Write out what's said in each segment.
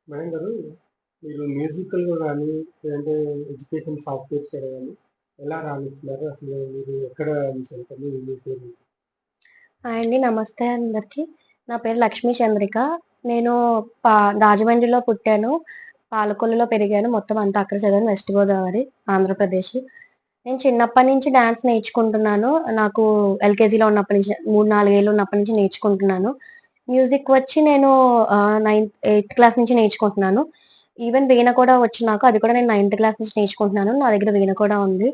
Madam గారు, మీరు మ్యూజికల్‌గా గానీ, లేదంటే ఎడ్యుకేషన్ సాఫ్ట్‌వేర్ సైడ్ గానీ ఎలా రాణిస్తున్నారు? అసలు మీరు ఎక్కడ మీ సొంతము మీ పేరు? హాయ్ అండి. నమస్తే అందరికి. నా పేరు లక్ష్మీ చంద్రిక. నేను పా రాజమండ్రిలో పుట్టాను. పాలకొల్లులో పెరిగాను. మొత్తం అంతా అక్కడ చదివాను. వెస్ట్ గోదావరి, ఆంధ్రప్రదేశ్. నేను చిన్నప్పటి నుంచి డాన్స్ నేర్చుకుంటున్నాను. నాకు ఎల్‌కేజీలో ఉన్నప్పటి నుంచి 3, 4 ఏళ్ళు ఉన్నప్పటి నుంచి నేర్చుకుంటున్నాను. మ్యూజిక్ వచ్చి నేను ఎయిత్ క్లాస్ నుంచి నేర్చుకుంటున్నాను. ఈవెన్ వీణ కూడా వచ్చు నాకు. అది కూడా నేను నైన్త్ క్లాస్ నుంచి నేర్చుకుంటున్నాను. నా దగ్గర వీణ కూడా ఉంది.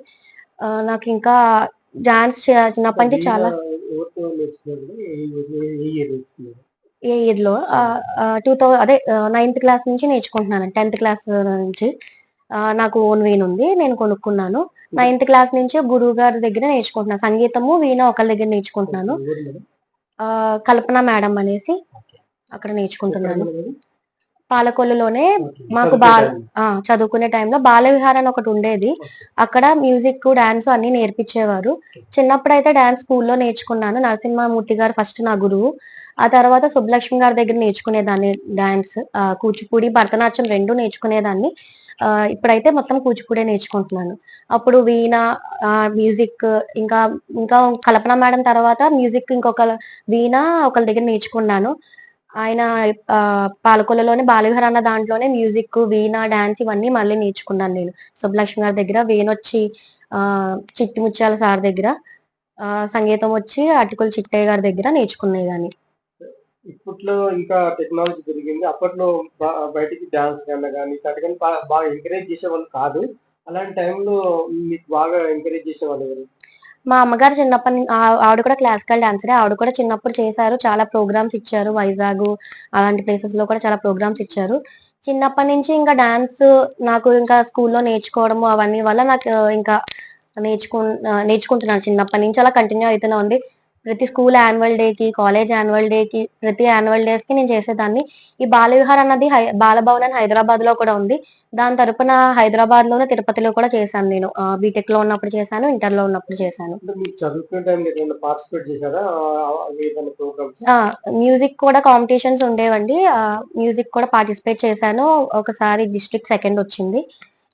నాకింకా డాన్స్ అంటే చిన్నప్పటి నుంచి వీణ చాలా ఎవరితో నేర్చుకున్నారు మేడం? ఏ ఇయర్ నేర్చుకున్నారు? ఏ ఇయర్‌లో అవును. అదే నైన్త్ క్లాస్ నుంచి నేర్చుకుంటున్నాను. 10థ్ క్లాస్ నుంచి నాకు ఓన్ వీణ ఉంది. నేను కొనుక్కున్నాను. అంటే నైన్త్ క్లాస్ నుంచి గురువు గారి దగ్గర నేర్చుకుంటున్నాను. సంగీతము, వీణ ఒకళ్ళ దగ్గర ఓకే. నేర్చుకుంటున్నాను. ఎవరు మేడం? కల్పన మేడం అనేసి ఓకే. అక్కడ ఎక్కడ నేర్చుకుంటున్నాను. మేడం అది? పాలకొల్లులోనే ఓకే. మాకు చదువుకునే టైంలో. చదువుకునే టైంలో బాలవిహార్ అని ఒకటుండేది. ఓకే. అక్కడ మ్యూజిక్కు, డాన్సు అన్నీ నేర్పిచ్చేవారు. ఓకే. చిన్నప్పుడైతే డాన్స్ స్కూల్‌లో నేర్చుకున్నాను. నరసింహమూర్తి గారు ఫస్ట్ నా గురువు. ఆ తర్వాత సుబ్బలక్ష్మి గారి దగ్గర నేర్చుకునేదాన్ని డాన్స్. కూచిపూడి, భరతనాట్యం 2 నేర్చుకునేదాన్ని. ఇప్పుడైతే మొత్తం కూచిపూడే నేర్చుకుంటున్నాను. అప్పుడు వీణ, మ్యూజిక్ ఇంకా, ఇంకా కల్పన మేడం తర్వాత మ్యూజిక్ వీణ ఒకళ్ళ దగ్గర నేర్చుకున్నాను. ఆయన పాలకొల్లులోనే బాలవిహార్ అన్న దాంట్లోనే మ్యూజిక్, వీణ, డాన్స్ ఇవన్నీ మళ్ళీ నేర్చుకున్నాను నేను. సుబ్బలక్ష్మి గారి దగ్గర, వీణొచ్చి చిట్టి ముత్యాల సార్ దగ్గర, సంగీతం వచ్చి అటుకుల చిట్టయ్య గారి దగ్గర నేర్చుకునేదాన్ని. ఇప్పట్లో ఇంకా టెక్నాలజీ పెరిగింది. అప్పట్లో బయటికి డాన్స్ కన్నా గానీ, ఇట్లాంటి గానీ బాగా ఎంకరేజ్ చేసేవాళ్ళు కాదు. అలాంటి టైంలో మీకు బాగా ఎంకరేజ్ చేసేవాళ్ళెవరు? మా అమ్మగారు చిన్నప్పటి ఆవిడ కూడా క్లాసికల్ డాన్సరే. ఆవిడ కూడా చిన్నప్పుడు చేశారు. చాలా ప్రోగ్రామ్స్ ఇచ్చారు. వైజాగు అలాంటి ప్లేసెస్‌లో కూడా చాలా ప్రోగ్రామ్స్ ఇచ్చారు. చిన్నప్పటి నుంచి ఇంకా డాన్స్ నాకు ఇంకా స్కూల్‌లో నేర్చుకోవడము అవన్నీ వల్ల నాకు ఇంకా నేర్చుకుంటున్నాను చిన్నప్పటి నుంచి అలా కంటిన్యూ అయితూనే ఉంది. ప్రతి స్కూల్ యాన్యువల్ డేకి, కాలేజ్ యాన్యువల్ డేకి, ప్రతి యాన్యువల్ డేస్‌కి నేను చేసేదాన్ని. ఈ బాల విహార్ అన్నది బాలభవన్ అని హైదరాబాద్‌లో కూడా ఉంది. దాని తరపున హైదరాబాద్‌లోను, తిరుపతిలో కూడా చేశాను నేను. బీటెక్‌లో ఉన్నప్పుడు చేశాను. ఇంటర్‌లో ఉన్నప్పుడు చేశాను. అంటే మీరు చదువుకునే టైంలో ఎక్కడైనా పార్టిసిపేట్ చేశారా? ఏదైనా ప్రోగ్రామ్స్? ఆ! మ్యూజిక్ కూడా కాంపిటీషన్స్ ఉండేవండి. మ్యూజిక్ కూడా పార్టిసిపేట్ చేశాను. ఒకసారి డిస్ట్రిక్ట్ సెకండొచ్చింది.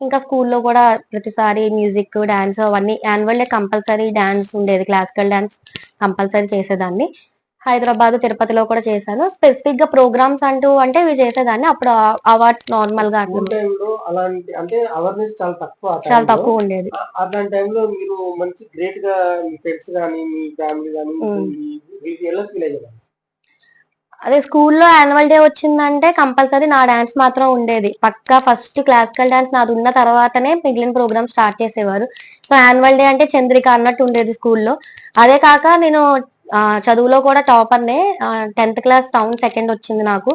ఇంకా స్కూల్లో కూడా ప్రతిసారి మ్యూజిక్, డాన్స్ అవన్నీ యాన్యువల్ డే కంపల్సరీ డాన్స్ ఉండేది. క్లాసికల్ డాన్స్ కంపల్సరీ చేసేదాన్ని. హైదరాబాద్, తిరుపతిలో కూడా చేశాను. స్పెసిఫిక్‌గా ప్రోగ్రామ్స్ అంటూ అంటే ఇవి చేసేదాన్ని. అప్పుడు అవార్డ్స్ నార్మల్‌గా అట్లా స్కూల్ టైంలో అలాంటి అంటే అవేర్‌నెస్ చాలా తక్కువ ఆ చాలా టైంలో. తక్కువుండేది. అట్లాంటి టైంలో మీరు మంచి గ్రేట్‌గా మీ ఫ్రెండ్స్ గాని, మీ ఫ్యామిలీ గాని, హ్మ్. మీకు ఎలా ఫీల్ అయ్యారు? అదే స్కూల్లో యాన్యువల్ డే వచ్చిందంటే కంపల్సరీ నా డాన్స్ మాత్రం ఉండేది. పక్కా ఫస్ట్ క్లాసికల్ డాన్స్ నాదున్న తర్వాతనే మిగిలిన ప్రోగ్రామ్ స్టార్ట్ చేసేవారు. సో, యాన్యువల్ డే అంటే చంద్రిక అన్నట్టు ఉండేది స్కూల్లో. అదే కాక నేను చదువులో కూడా టాపర్‌నే. 10థ్ క్లాస్ టౌన్ సెకండ్ వచ్చింది నాకు.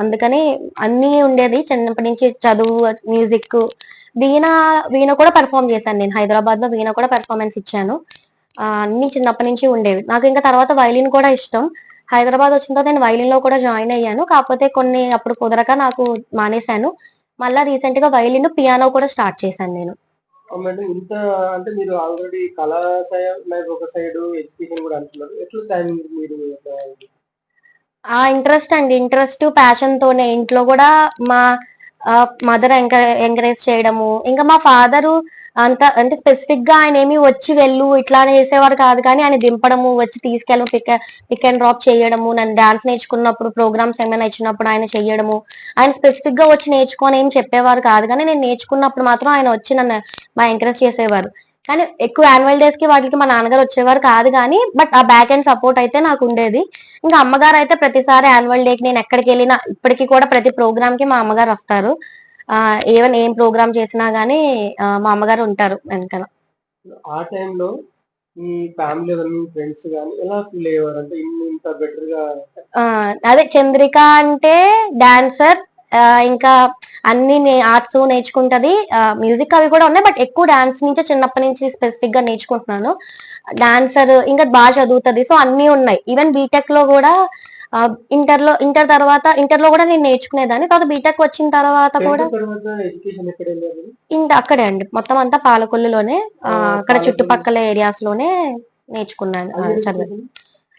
అందుకని అన్నీ ఉండేది. చిన్నప్పటి నుంచి చదువు, మ్యూజిక్, వీణ వీణ కూడా పెర్ఫార్మ్ చేశాను నేను. హైదరాబాద్‌లో వీణ కూడా పెర్ఫార్మన్స్ ఇచ్చాను. అన్నీ చిన్నప్పటి నుంచి ఉండేవి. నాకు ఇంకా తర్వాత వైలిన్ కూడా ఇష్టం. హైదరాబాద్ వచ్చిన తర్వాత నేను వైలిన్‌లో కూడా జాయిన్ అయ్యాను. కాకపోతే కొన్ని అప్పుడు కుదరక నాకు మానేశాను. మళ్ళా రీసెంట్‌గా వైలిన్, పియానో కూడా స్టార్ట్ చేశాను నేను. మేడం ఇంత అంటే మీరు ఆల్రెడీ కళా లైఫ్ ఒక సైడు, ఎడ్యుకేషన్ గూడా అంటున్నారు. ఎట్లా టైమింగ్ మీరు ఎట్లా ఇంట్రెస్ట్ అండి. ఇంట్రెస్ట్, ప్యాషన్‌తోనే ఇంట్లో గూడా మా మదర్ ఎంకరేజ్ చేయడము. ఇంకా మా ఫాదరు అంత అంటే స్పెసిఫిక్‌గా ఆయనేమి వచ్చి వెళ్ళు ఇట్లానే చేసేవారు కాదు కానీ, ఆయన దింపడము, వచ్చి తీసుకెళ్ళడం, పిక్ అండ్ డ్రాప్ చేయడము, నన్ను డాన్స్ నేర్చుకున్నప్పుడు ప్రోగ్రామ్స్ ఏమైనా ఇచ్చినప్పుడు ఆయన చెయ్యడము. ఆయన స్పెసిఫిక్‌గా వచ్చి నేర్చుకో అని ఏం చెప్పేవారు కాదు గానీ, నేను నేర్చుకున్నప్పుడు మాత్రం ఆయన వచ్చి నన్ను ఎంకరేజ్ చేసేవారు. కానీ ఎక్కువ యాన్యువల్ డేస్‌కి వాటిలకి మా నాన్నగారు వచ్చేవారు కాదు గానీ, బట్ ఆ బ్యాక్ ఎండ్ సపోర్ట్ అయితే నాకుండేది. ఇంకా అమ్మగారైతే ప్రతిసారి యాన్యువల్ డేకి నేను ఎక్కడికెళ్ళినా ఇప్పటికి కూడా ప్రతి ప్రోగ్రామ్‌కి మా అమ్మగారు వస్తారు. ఈవెన్ ఏం ప్రోగ్రామ్ చేసినా గానీ మా అమ్మగారు ఉంటారు వెనకాల. ఆ టైంలో మీ ఫ్యామిలీ గాని, మీ ఫ్రెండ్స్ గాని ఎలా ఫీల్ అయ్యేవారు? అంటే ఇంత బెటర్‌గా అదే చంద్రిక అంటే డాన్సర్, ఇంకా అన్ని ఆర్ట్స్ నేర్చుకుంటది. మ్యూజిక్ అవి కూడా ఉన్నాయి. బట్ ఎక్కువ డాన్స్ నుంచే చిన్నప్పటి నుంచి స్పెసిఫిక్‌గా నేర్చుకుంటున్నాను. డాన్సర్ ఇంకా చదువుతది. సో, అన్నీ ఉన్నాయి. ఈవెన్ బీటెక్‌లో గూడా ఇంటర్‌లో గూడా నేను నేర్చుకునేదాన్ని. తర్వాత బీటెక్ వచ్చిన తర్వాత 10థ్ కూడా తర్వాత ఎడ్యుకేషన్ ఎక్కడెళ్లారు మీరు? అక్కడే అండి. మొత్తం అంతా పాలకొల్లులోనే, అక్కడ పాలకొల్లు చుట్టుపక్కల ఏరియాస్‌లోనే నేర్చుకున్నాను. హైయర్ చదివాను. ఎడ్యుకేషన్?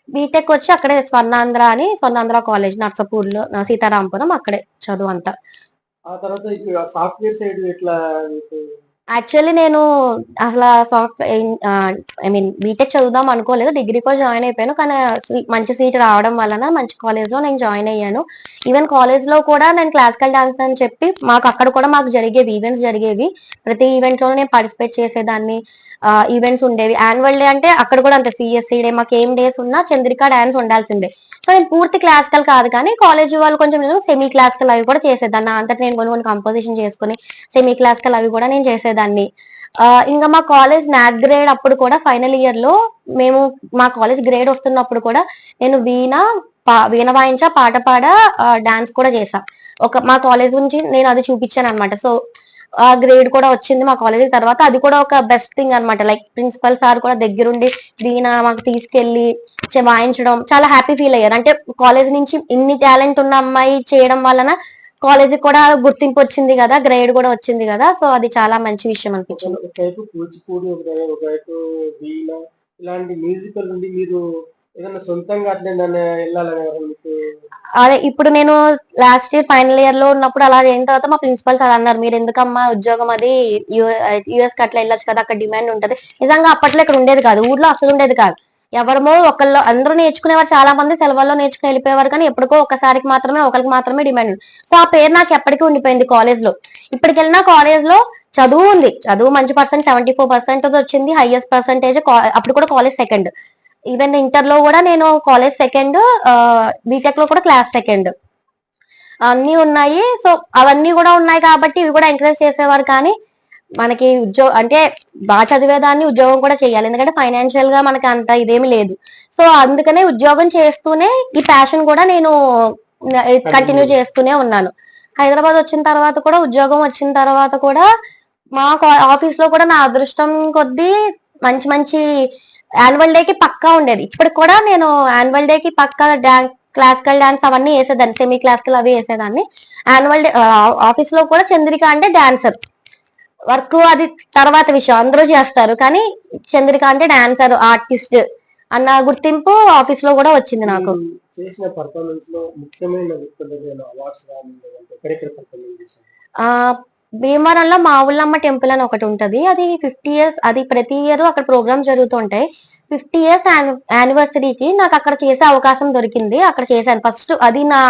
బీటెక్ వచ్చి అక్కడే స్వర్ణాంధ్ర అని, స్వర్ణాంధ్ర కాలేజ్ నర్సపూర్లో, సీతారాంపురం, అక్కడే చదువు అంతా. ఆ తర్వాత ఇప్పుడు సాఫ్ట్‌వేర్ సైడ్ ఎట్లా మీకు? యాక్చువల్లీ నేను అసలా ఐ మీన్ బీటెక్ చదువుదాం అనుకోలేదు. డిగ్రీకో జాయిన్ అయిపోయాను. కానీ మంచి సీట్ రావడం వలన మంచి కాలేజ్‌లో నేను జాయిన్ అయ్యాను. ఈవెన్ కాలేజ్‌లో కూడా నేను క్లాసికల్ డాన్స్ అని చెప్పి మాకు అక్కడ కూడా మాకు జరిగేవి, ఈవెంట్స్ జరిగేవి. ప్రతి ఈవెంట్‌లోనూ నేను పార్టిసిపేట్ చేసేదాన్ని. ఈవెంట్స్ ఉండేవి. యాన్యువల్ డే అంటే అక్కడ కూడా అంతే, సీఎస్‌సీ డే మాకు ఏం డేస్ ఉన్నా చంద్రిక డాన్స్ ఉండాల్సిందే. సో నేను పూర్తి క్లాసికల్ కాదు కానీ కాలేజ్ వాళ్ళు కొంచెం నేను సెమీ క్లాసికల్ అవి కూడా చేసేదాన్ని. నా అంతట నేను కొన్ని కొన్ని కంపోజిషన్ చేసుకొని సెమీ క్లాసికల్ అవి కూడా నేను చేసేదాన్ని. ఇంకా మా కాలేజ్ నాక్ గ్రేడ్ అప్పుడు కూడా ఫైనల్ ఇయర్ లో మేము మా కాలేజ్ గ్రేడ్ వస్తున్నప్పుడు కూడా నేను వీణ వాయించా, పాట పాడా, డాన్స్ కూడా చేసా. మా కాలేజ్ నుంచి నేను అది చూపించాను అనమాట. సో ఆ గ్రేడ్ కూడా వచ్చింది మా కాలేజ్ తర్వాత. అది కూడా ఒక బెస్ట్ థింగ్ అనమాట. లైక్ ప్రిన్సిపల్ సార్ కూడా దగ్గరుండి వీణ మాకు తీసుకెళ్లి వాయించడం చాలా హ్యాపీ ఫీల్ అయ్యారు. అంటే కాలేజ్ నుంచి ఇన్ని టాలెంట్ ఉన్న అమ్మాయి చేయడం వలన కాలేజీ కూడా గుర్తింపు వచ్చింది కదా, గ్రేడ్ కూడా వచ్చింది కదా. సో అది చాలా మంచి విషయం అనిపించింది. ఒకవైపు కూచిపూడి, ఒకవైపు వీణ, ఇలాంటి మ్యూజికల్ నుండి మీరు ఏదైనా సొంతంగా అట్లా ఏదైనా వెళ్ళాలని మీకు? అదే ఇప్పుడు నేను లాస్ట్ ఇయర్ ఫైనల్ ఇయర్ లో ఉన్నప్పుడు అలా అయిన తర్వాత మా ప్రిన్సిపల్ సార్ అన్నారు, మీరు ఎందుకమ్మా ఉద్యోగం అది యుఎస్ కి అట్లా వెళ్ళొచ్చు కదా, అక్కడ డిమాండ్ ఉంటది. నిజంగా అప్పట్లో ఇక్కడ ఉండేది కాదు, ఊర్లో అసలు ఉండేది కాదు. ఎవరమో ఒకళ్ళు, అందరూ నేర్చుకునేవారు, చాలా మంది సెలవుల్లో నేర్చుకుని వెళ్ళిపోయేవారు. కానీ ఎప్పటికో ఒకసారికి మాత్రమే, ఒకరికి మాత్రమే డిమాండ్. సో ఆ పేరు నాకు ఎప్పటికీ ఉండిపోయింది కాలేజ్ లో. ఇప్పటికి వెళ్ళినా కాలేజ్ లో చదువు ఉంది, చదువు మంచి పర్సెంట్ 74% వచ్చింది, హైయెస్ట్ పర్సెంటేజ్. అప్పుడు కూడా కాలేజ్ సెకండ్. ఈవెన్ ఇంటర్ లో కూడా నేను కాలేజ్ సెకండ్, బీటెక్ లో కూడా క్లాస్ సెకండ్, అన్ని ఉన్నాయి. సో అవన్నీ కూడా ఉన్నాయి కాబట్టి ఇవి కూడా ఎంకరేజ్ చేసేవారు. కానీ మనకి ఉద్యోగం అంటే బాగా చదివేదాన్ని ఉద్యోగం కూడా చేయాలి, ఎందుకంటే ఫైనాన్షియల్ గా మనకి అంత ఇదేమి లేదు. సో అందుకనే ఉద్యోగం చేస్తూనే ఈ ప్యాషన్ కూడా నేను కంటిన్యూ చేస్తూనే ఉన్నాను. హైదరాబాద్ వచ్చిన తర్వాత కూడా, ఉద్యోగం వచ్చిన తర్వాత కూడా మా ఆఫీస్ లో కూడా నా అదృష్టం కొద్దీ మంచి మంచి యాన్యువల్ డే కి పక్కా ఉండేది. ఇప్పటికి కూడా నేను యాన్యువల్ డే కి పక్కా క్లాసికల్ డాన్స్ అవన్నీ వేసేదాన్ని, సెమీ క్లాసికల్ అవి వేసేదాన్ని. యాన్యువల్ డే ఆఫీస్ లో కూడా చంద్రిక అంటే డాన్సర్, వర్క్ అది తర్వాత విషయం, అందరూ చేస్తారు. కానీ చంద్రిక అంటే డాన్సర్, ఆర్టిస్ట్ అన్న గుర్తింపు ఆఫీస్ లో కూడా వచ్చింది నాకు. చేసిన పర్ఫార్మెన్స్ లో ముఖ్యమైన అవార్డ్స్ ఆ భీమవరంలో మా ఊళ్ళమ్మ టెంపుల్ అని ఒకటి ఉంటది. అది 50 ఇయర్స్, అది ప్రతి ఇయర్ అక్కడ ప్రోగ్రామ్ జరుగుతుంటాయి. 50 ఇయర్స్ యానివర్సరీకి నాకు అక్కడ చేసే అవకాశం దొరికింది. అక్కడ చేశాను ఫస్ట్. అది నా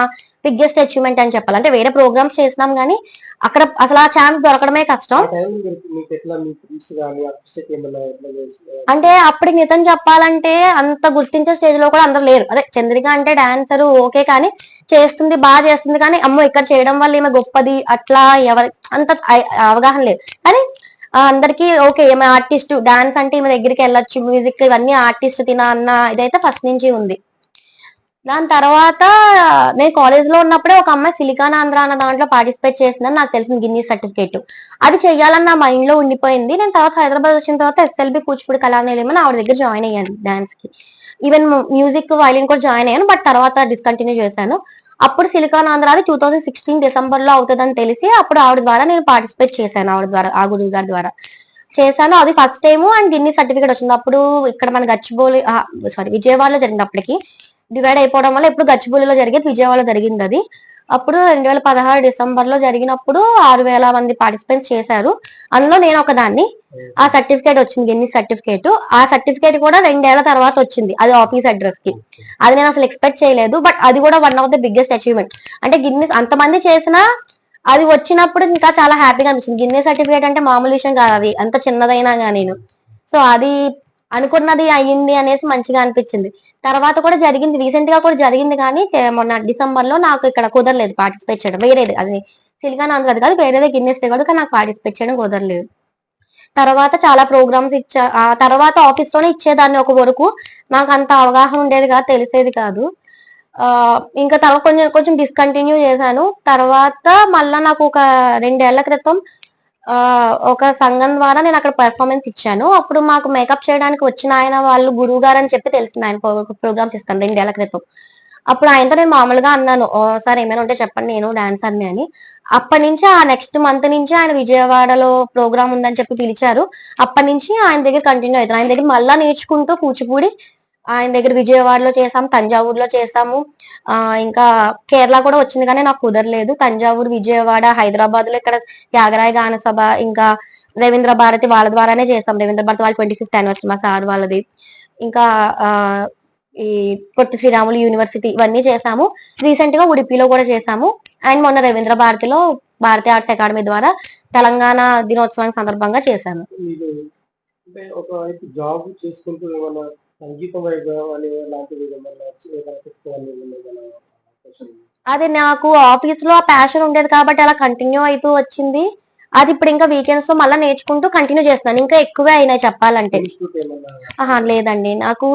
బిగ్గెస్ట్ అచీవ్మెంట్ అని చెప్పాలి. అంటే వేరే ప్రోగ్రామ్స్ చేసినాం కానీ అక్కడ అసలు ఆ ఛాన్స్ దొరకడమే కష్టం. అంటే అప్పటికి నిజం చెప్పాలంటే అంత గుర్తించే స్టేజ్ లో కూడా అందరు లేరు. అదే చంద్రిక అంటే డాన్సర్ ఓకే, కానీ చేస్తుంది, బాగా చేస్తుంది, కానీ అమ్మో ఇక్కడ చేయడం వల్ల ఈమె గొప్పది అట్లా ఎవరి అంత అవగాహన లేదు. కానీ అందరికి ఓకే, ఈమె ఆర్టిస్ట్, డాన్స్ అంటే ఈమె దగ్గరికి వెళ్ళొచ్చు, మ్యూజిక్ ఇవన్నీ ఆర్టిస్ట్ తిన అన్న ఇదైతే ఫస్ట్ నుంచి ఉంది. దాని తర్వాత నేను కాలేజ్ లో ఉన్నప్పుడే ఒక అమ్మాయి సిలికాన్ ఆంధ్ర అన్న దాంట్లో పార్టిసిపేట్ చేసిందని నాకు తెలిసిన గిన్నీ సర్టిఫికేట్. అది చెయ్యాలని నా మైండ్ లో ఉండిపోయింది. నేను తర్వాత హైదరాబాద్ వచ్చిన తర్వాత ఎస్ఎల్బి కూచిపూడి కళానిలయం ఆవిడ దగ్గర జాయిన్ అయ్యాను డాన్స్ కి. ఈవెన్ మ్యూజిక్ వైలిన్ కూడా జాయిన్ అయ్యాను, బట్ తర్వాత డిస్కంటిన్యూ చేశాను. అప్పుడు సిలికాన్ ఆంధ్ర 2016 డిసెంబర్ లో అవుతుందని తెలిసి అప్పుడు ఆవిడ ద్వారా నేను పార్టిసిపేట్ చేశాను. ఆవిడ ద్వారా, ఆ గురువు గారి ద్వారా చేశాను. అది first time. And Ginny certificate వచ్చింది. అప్పుడు ఇక్కడ మన గచ్చిబౌలి, విజయవాడలో జరిగింది. అప్పటికి డివైడ్ అయిపోవడం వల్ల ఇప్పుడు గచ్చిబౌలిలో జరిగేది విజయవాడలో జరిగింది అది. అప్పుడు 2016 డిసెంబర్ లో జరిగినప్పుడు 6,000 మంది పార్టిసిపెంట్స్ చేశారు. అందులో నేను ఒకదాన్ని. ఆ సర్టిఫికేట్ వచ్చింది, గిన్నీ సర్టిఫికేట్. ఆ సర్టిఫికేట్ కూడా 2 ఏళ్ల తర్వాత వచ్చింది, అది ఆఫీస్ అడ్రస్ కి. అది నేను అసలు ఎక్స్పెక్ట్ చేయలేదు, బట్ అది కూడా one of the biggest achievement. అంటే గిన్నీ అంతమంది చేసినా అది వచ్చినప్పుడు ఇంకా చాలా హ్యాపీగా అనిపించింది. గిన్నీ సర్టిఫికేట్ అంటే మామూలు విషయం కాదు, అది అంత చిన్నదైనా కానీ. సో అది అనుకున్నది అయ్యింది అనేసి మంచిగా అనిపించింది. తర్వాత కూడా జరిగింది, రీసెంట్ గా కూడా జరిగింది, కానీ మొన్న డిసెంబర్ లో నాకు ఇక్కడ కుదరలేదు పార్టిసిపేట్ చేయడం. వేరేది, అది సిలికాన్ ఆంధ్రది కాదు, వేరేదే గిన్నెస్ రికార్డు, కానీ నాకు పార్టిసిపేట్ చేయడం కుదరలేదు. తర్వాత చాలా ప్రోగ్రామ్స్ ఇచ్చా. ఆ తర్వాత ఆఫీస్ లోనే ఇచ్చేదాన్ని ఒక వరకు. నాకు అంత అవగాహన ఉండేది కాదు, తెలిసేది కాదు. ఇంకా తర్వాత కొంచెం కొంచెం డిస్కంటిన్యూ చేశాను. తర్వాత మళ్ళా నాకు ఒక 2 ఏళ్ల క్రితం ఒక సంఘం ద్వారా నేను అక్కడ పెర్ఫార్మెన్స్ ఇచ్చాను. అప్పుడు మాకు మేకప్ చేయడానికి వచ్చిన ఆయన వాళ్ళు గురువు గారు అని చెప్పి తెలిసింది. ఆయన ప్రోగ్రామ్స్ ఇస్తాను 2 ఏళ్ల క్రితం. అప్పుడు ఆయనతో నేను మామూలుగా అన్నాను, సార్ ఏమైనా ఉంటే చెప్పండి, నేను డాన్సర్ని అని. అప్పటి నుంచి ఆ నెక్స్ట్ మంత్ నుంచి ఆయన విజయవాడలో ప్రోగ్రామ్ ఉందని చెప్పి పిలిచారు. అప్పటి నుంచి ఆయన దగ్గర కంటిన్యూ అవుతాను. ఆయన దగ్గర మళ్ళా నేర్చుకుంటూ కూచిపూడి ఆయన దగ్గర విజయవాడలో చేసాము, తంజావూరులో చేసాము. ఇంకా కేరళ కూడా వచ్చింది కానీ నాకు కుదరలేదు. తంజావూరు, విజయవాడ, హైదరాబాద్ లో ఇక్కడ త్యాగరాయ గాన సభ, ఇంకా రవీంద్ర భారతి వాళ్ళ ద్వారానే చేసాం. రవీంద్ర భారతి వాళ్ళ 25th యానివర్సరీ మా సార్ వాళ్ళది. ఇంకా ఆ ఈ పొట్టి శ్రీరాములు యూనివర్సిటీ ఇవన్నీ చేసాము. రీసెంట్ గా ఉడిపిలో కూడా చేసాము. అండ్ మొన్న రవీంద్ర భారతిలో భారతీయ ఆర్ట్స్ అకాడమీ ద్వారా తెలంగాణ దినోత్సవం సందర్భంగా చేశాను. మీరు అంటే ఒకవైపు జాబ్ చేసుకుంటూ ఏమన్నా సంగీతం వైపు గాని అలాంటివి ఏమన్నా ఏదైనా పెట్టుకోవాలి ఏమన్నా అవకాశం ఉందా? అది నాకు ఆఫీస్ లో ప్యాషన్ ఉండేది కాబట్టి అలా కంటిన్యూ అవుతూ వచ్చింది. అది ఇప్పుడు ఇంకా వీకెండ్స్ లో మళ్ళీ నేర్చుకుంటూ కంటిన్యూ చేస్తున్నాను. ఇంకా ఎక్కువే అయినాయి చెప్పాలంటే. ఇన్‌స్టిట్యూట్ ఏమన్నా ఆహా లేదండి. నాకు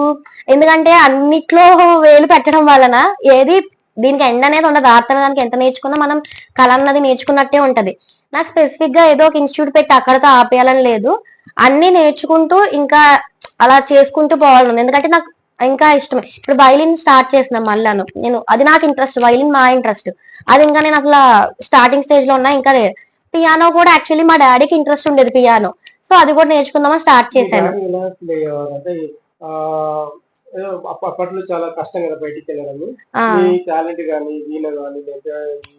ఎందుకంటే అన్నిట్లో వేలు పెట్టడం వలన ఏది దీనికి ఎండ్ అనేది ఉండదు. ఆర్తనాదానికి ఎంత నేర్చుకున్నా మనం కళ అన్నది నేర్చుకున్నట్టే ఉంటది. నాకు స్పెసిఫిక్ గా ఏదో ఒక ఇన్స్టిట్యూట్ పెట్టి అక్కడతో ఆపేయాలని లేదు. అన్ని నేర్చుకుంటూ ఇంకా అలా చేసుకుంటూ పోవాలని. ఎందుకంటే నాకు ఇంకా ఇష్టమే. ఇప్పుడు వైలిన్ స్టార్ట్ చేసిన మళ్ళాను నేను. అది నాకు ఇంట్రెస్ట్. వైలిన్ మా ఇంట్రెస్ట్. అది ఇంకా నేను అసలు స్టార్టింగ్ స్టేజ్ లో ఉన్నా. ఇంకా పియానో కూడా యాక్చువల్లీ మా డాడీకి ఇంట్రెస్ట్ ఉండేది పియానో. సో అది కూడా నేర్చుకుందామని స్టార్ట్ మీ చేశాను. డ్యాడీ ఎలా ఫీల్ అయ్యేవారు? అంటే ఏదో అప్పట్లో చాలా కష్టం కదా బయటికెళ్ళడము. ఆ మీ టాలెంట్ గాని, వీణ గాని లేదా ఈ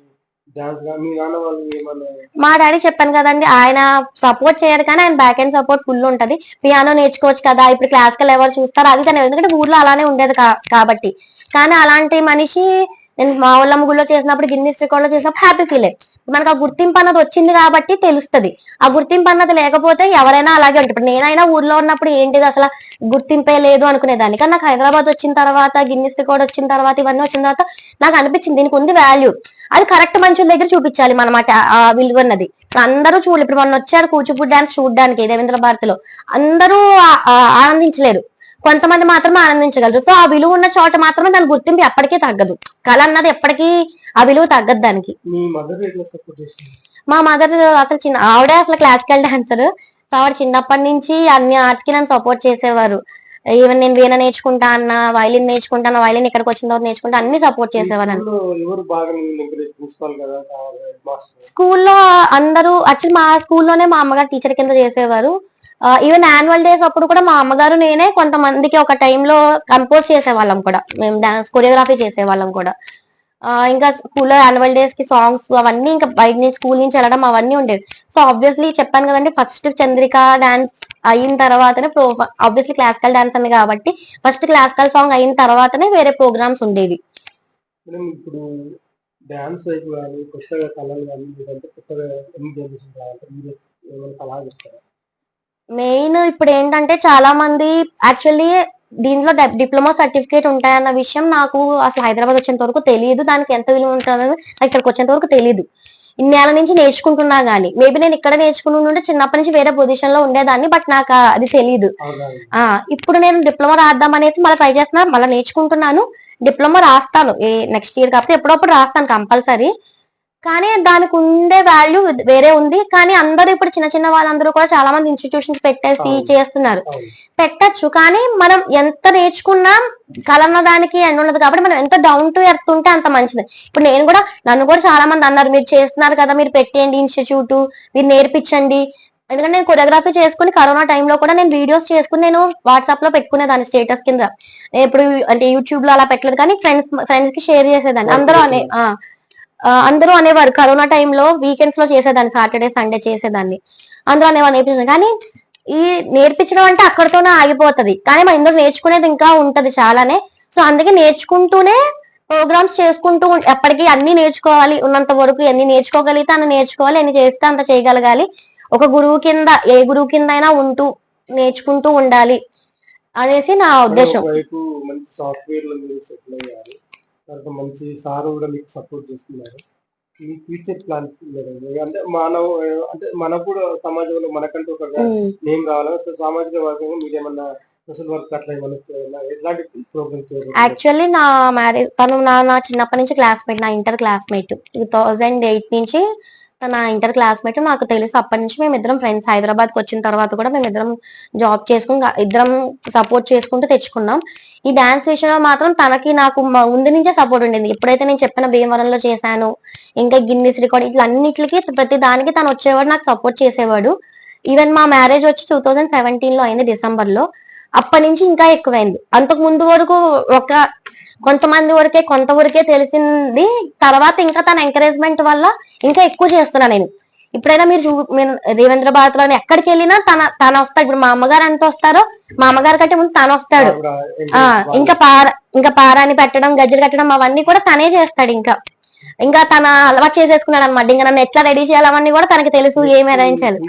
డాన్స్ గాని మీ నాన్న వాళ్ళు ఏమన్నా మా డాడీ చెప్పాను కదండి, ఆయన సపోర్ట్ చేయరు కానీ ఆయన బ్యాక్ ఎండ్ సపోర్ట్ ఫుల్ ఉంటది. పియానో నేర్చుకోవచ్చు కదా, ఇప్పుడు క్లాసికల్ ఎవరు చూస్తారు అది తనే, ఎందుకంటే ఊర్లో అలానే ఉండేది కాబట్టి. కానీ అలాంటి మనిషి నేను మా ఊళ్ళమ్మ గుడిలో చేసినప్పుడు, గిన్నీస్ రికార్డ్ లో చేసినప్పుడు హ్యాపీ ఫీల్ అయ్యి. మనకు ఆ గుర్తింపు అన్నది వచ్చింది కాబట్టి తెలుస్తది. ఆ గుర్తింపు అన్నది లేకపోతే ఎవరైనా అలాగే ఉంటారు. ఇప్పుడు నేనైనా ఊర్లో ఉన్నప్పుడు ఏంటిది అసలు గుర్తింపే లేదు అనుకునేదాన్ని. కానీ నాకు హైదరాబాద్ వచ్చిన తర్వాత, గిన్నీస్ రికార్డ్ వచ్చిన తర్వాత, ఇవన్నీ వచ్చిన తర్వాత నాకు అనిపించింది దీనికి ఉంది వాల్యూ. అది కరెక్ట్ మనుషుల దగ్గర చూపించాలి మనమాట ఆ విలువ అన్నది. ఇప్పుడు అందరూ చూడలేదు. ఇప్పుడు మొన్న వచ్చారు కూచిపూడి డాన్స్ చూడడానికి రవీంద్ర భారతిలో. అందరూ ఆనందించలేరు. కొంతమంది మాత్రమే ఆనందించగలరు. సో ఆ విలువ ఉన్న చోట మాత్రమే దాని గుర్తింపు ఎప్పటికీ తగ్గదు. కళ అన్నది ఎప్పటికీ ఆ విలువ తగ్గదు దానికి. మీ మదర్ ఎట్లా సపోర్ట్ చేసింది? మా మదర్ అసలు ఆవిడే అసలు క్లాసికల్ డాన్సర్. సో ఆవిడ చిన్నప్పటి నుంచి అన్ని ఆర్ట్స్ కి నన్ను సపోర్ట్ చేసేవారు. ఈవెన్ నేను వీణ నేర్చుకుంటా అన్న, వైలిన్ నేర్చుకుంటా అన్న, వైలిన్ ఇక్కడికి వచ్చిన తర్వాత నేర్చుకుంటా, అన్ని సపోర్ట్ మీ చేసేవారు. స్కూల్లో ఎవరు బాగా మిమ్మల్ని ఎంకరేజ్ ప్రిన్సిపాల్ కదా హెడ్ మాస్టర్? స్కూల్లో అందరూ యాక్చువల్లీ మా స్కూల్లోనే మా అమ్మగారు టీచర్ కింద చేసేవారు. ఈవెన్ యాన్యువల్ డేస్ అప్పుడు కూడా మా అమ్మగారు నేనే కొంతమందికి ఒక టైంలో కంపోజ్ చేసేవాళ్ళం కూడా. మేము డాన్స్ కొరియోగ్రఫీ చేసేవాళ్ళం కూడా. ఇంకా స్కూల్లో యాన్యువల్ డేస్ కి సాంగ్స్ అవన్నీ ఇంకా బయట నుంచి స్కూల్ నుంచి వెళ్ళడం అవన్నీ ఉండేవి. సో ఆబ్వియస్లీ చెప్పాను కదండి, ఫస్ట్ చంద్రిక డాన్స్ అయిన తర్వాతనే ఆబ్వియస్లీ క్లాసికల్ డాన్స్ అని కాబట్టి ఫస్ట్ క్లాసికల్ సాంగ్ అయిన తర్వాతనే వేరే ప్రోగ్రామ్స్ ఉండేవి. మేడం ఇప్పుడు డాన్స్ వైపు కానీ కొత్తగా కళలు కానీ లేదంటే కొత్తగా ఎన్ని జనరేషన్ కావాలంటే మీరు ఏమైనా సలహా చెప్తారా? మెయిన్ ఇప్పుడు ఏంటంటే చాలా మంది యాక్చువల్లీ దీంట్లో డిప్లొమా సర్టిఫికేట్ ఉంటాయన్న విషయం నాకు అసలు హైదరాబాద్ వచ్చేంత వరకు తెలియదు. దానికి ఎంత విలువ ఉంటుందని ఇక్కడికి వచ్చేంత వరకు తెలియదు. ఇన్నేళ్ల నుంచి నేర్చుకుంటున్నా గానీ, మేబీ నేను ఇక్కడ నేర్చుకుని ఉంటే చిన్నప్పటి నుంచి వేరే పొజిషన్ లో ఉండేదాన్ని. బట్ నాకు అది తెలియదు. అవగాహన. ఇప్పుడు నేను డిప్లొమా రాద్దాం అనేసి మళ్ళీ ట్రై చేస్తున్నా, మళ్ళీ నేర్చుకుంటున్నాను. డిప్లొమా రాస్తాను నెక్స్ట్ ఇయర్, కాకపోతే ఎప్పుడప్పుడు రాస్తాను కంపల్సరీ. కానీ దానికి ఉండే వాల్యూ వేరే ఉంది. కానీ అందరూ ఇప్పుడు చిన్న చిన్న వాళ్ళందరూ కూడా చాలా మంది ఇన్స్టిట్యూషన్స్ పెట్టేసి అవును. చేస్తున్నారు. అవును. పెట్టచ్చు, కానీ మనం ఎంత నేర్చుకున్నా కలన్న దానికి ఎండ్ ఉండదు కాబట్టి మనం ఎంత డౌన్ టు ఎర్త్ ఉంటే అంత మంచిది. ఇప్పుడు నేను కూడా, నన్ను కూడా చాలా మంది అన్నారు మీరు చేస్తున్నారు కదా, మీరు పెట్టేయండి ఇన్స్టిట్యూట్, మీరు నేర్పించండి. ఎందుకంటే నేను కొరియోగ్రఫీ చేసుకుని కరోనా టైంలో కూడా నేను వీడియోస్ చేసుకుని నేను వాట్సాప్ లో పెట్టుకునేదాన్ని స్టేటస్ కింద. ఇప్పుడు అంటే యూట్యూబ్ లో అలా పెట్టలేదు కానీ ఫ్రెండ్స్ కి షేర్ చేసేదాన్ని. అందరూ అనేవారు కరోనా టైంలో వీకెండ్స్ లో చేసేదాన్ని, సాటర్డే సండే చేసేదాన్ని. అందరూ అనేవారు నేర్పించారు. కానీ ఈ నేర్పించడం అంటే అక్కడితోనే ఆగిపోతది. కానీ మనం ఇందులో నేర్చుకునేది ఇంకా ఉంటది చాలానే. సో అందుకే నేర్చుకుంటూనే ప్రోగ్రామ్స్ చేసుకుంటూ ఎప్పటికీ అన్ని నేర్చుకోవాలి. ఉన్నంత వరకు ఎన్ని నేర్చుకోగలిగితే అన్ని నేర్చుకోవాలి, ఎన్ని చేస్తే అంత చేయగలగాలి. ఒక గురువు కింద, ఏ గురువు కింద అయినా ఉంటూ నేర్చుకుంటూ ఉండాలి అనేసి నా మేడం ఉద్దేశం. ఒకవైపు మంచి సాఫ్ట్‌వేర్ లో మీరు సెటిల్ అయ్యారు. తర్వాత మంచి సార్ కూడా మీకు సపోర్ట్ చేస్తున్నారు. మీ ఫ్యూచర్ ప్లాన్స్ మేడం అంటే అంటే మనకు కూడా సమాజంలో మనకంటూ ఒక ఉమ్. నేమ్ రావాలి. సో సామాజిక వర్గంగా మీరేమన్నా సోషల్ వర్క్ అట్లా ఏమన్నా ఎట్లాంటి ప్రోగ్రామ్ చేయబోతున్నారు? యాక్చువల్లీ నా మ్యారేజ్ తను నా చిన్నప్పటి నుంచి క్లాస్మేట్, నా ఇంటర్ క్లాస్మేట్. 2008 నుంచి నా ఇంటర్ క్లాస్మేట్. నాకు తెలుసు అప్పటి నుంచి మేమిద్దరం ఫ్రెండ్స్. హైదరాబాద్ కి వచ్చిన తర్వాత కూడా మేమిద్దరం జాబ్ చేసుకుని ఇద్దరం సపోర్ట్ చేసుకుంటూ తెచ్చుకున్నాం. ఈ డాన్స్ విషయంలో మాత్రం తనకి నాకు ముందు నుంచే సపోర్ట్ ఉండింది. ఎప్పుడైతే నేను చెప్పిన భీమవరంలో చేశాను, ఇంకా గిన్నిస్ రికార్డ్ ఇట్లా అన్నిటికి ప్రతి దానికి తను వచ్చేవాడు, నాకు సపోర్ట్ చేసేవాడు. ఈవెన్ మా మ్యారేజ్ వచ్చి 2017 లో అయింది, డిసెంబర్ లో. అప్పటి నుంచి ఇంకా ఎక్కువైంది. అంతకు ముందు వరకు ఒక కొంతమంది వరకే కొంత వరకే తెలిసింది. తర్వాత ఇంకా తన ఎంకరేజ్మెంట్ వల్ల ఇంకా ఎక్కువ చేస్తున్నా నేను. ఇప్పుడైనా మీరు దేవేంద్ర భారత్ లో ఎక్కడికి వెళ్ళినా తన వస్తాడు. ఇప్పుడు మా అమ్మగారు ఎంత వస్తారో మా అమ్మగారి కంటే ముందు తను వస్తాడు. ఇంకా పారాని పెట్టడం, గజ్జలు కట్టడం అవన్నీ కూడా తనే చేస్తాడు. ఇంకా తన అలవాటు చేసేసుకున్నాడు అనమాట. ఇంకా నన్ను ఎట్లా రెడీ చేయాలవన్నీ కూడా తనకి తెలుసు, ఏమి అరేంజ్ చేయాలి.